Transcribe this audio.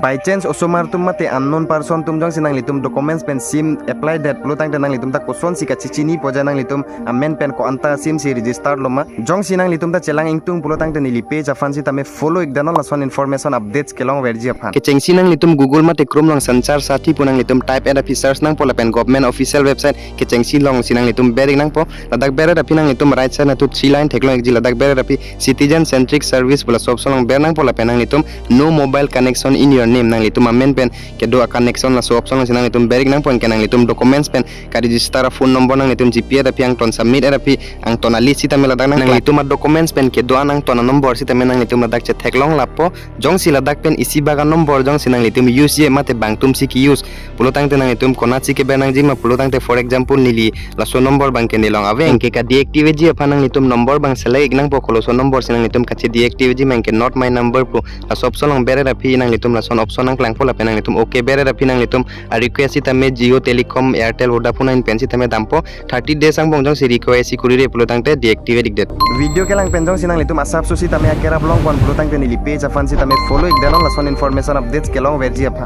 By chance osomar tum mate unknown person tum jong sinang litum documents pen sim apply that pelutang tenang litum ta koson sika cicini poja nang litum amen pen ko anta sim si register loma jong sinang litum ta celang ingtung pelutang ten li page afan si tame follow ikdano lason information updates kelong verji afan keceng sinang litum google mate chrome long sanchar sati punang litum type and officers nang pola pen government official website keceng silong sinang litum bering nang po ladak bere rapi nang litum right side na tu 3 line teklong ekji ladak bere rapi citizen centric service pola sob solong ber nang pola pen nang litum no mobile connection in your name nang litum amen pen kedo connection la so option sinang litum bering nang pon kenang litum documents pen ka register phone number nang litum gpa rapi ang ton submit rapi ang ton list sita mela nang litum documents pen kedo anang ton number sita menang litum ladak che theklong lapo jong si ladak pen isi baga number jong sinang litum use je mate bangtum si ki use pulutang tenang litum konat si ke benang ji ma pulutang te for example nili la so number bang ken dilong ave engke ka deactivate ji aphanang litum number bang select nang po kolo so number sinang litum kache deactivate ji mengke not my number po la so option long bere rapi nang litum la son option nang klang pola penang litum okay bere rapi nang litum a request tame Jio Telecom Airtel Vodafone in pensi tame dampo 30 days ang bongjong si request si kurire pulutang te deactivate det video kelang penjong sinang litum asap susi tame akera blong kon pulutang te nili page afan si tame follow ikdanon la son information updates kelong verji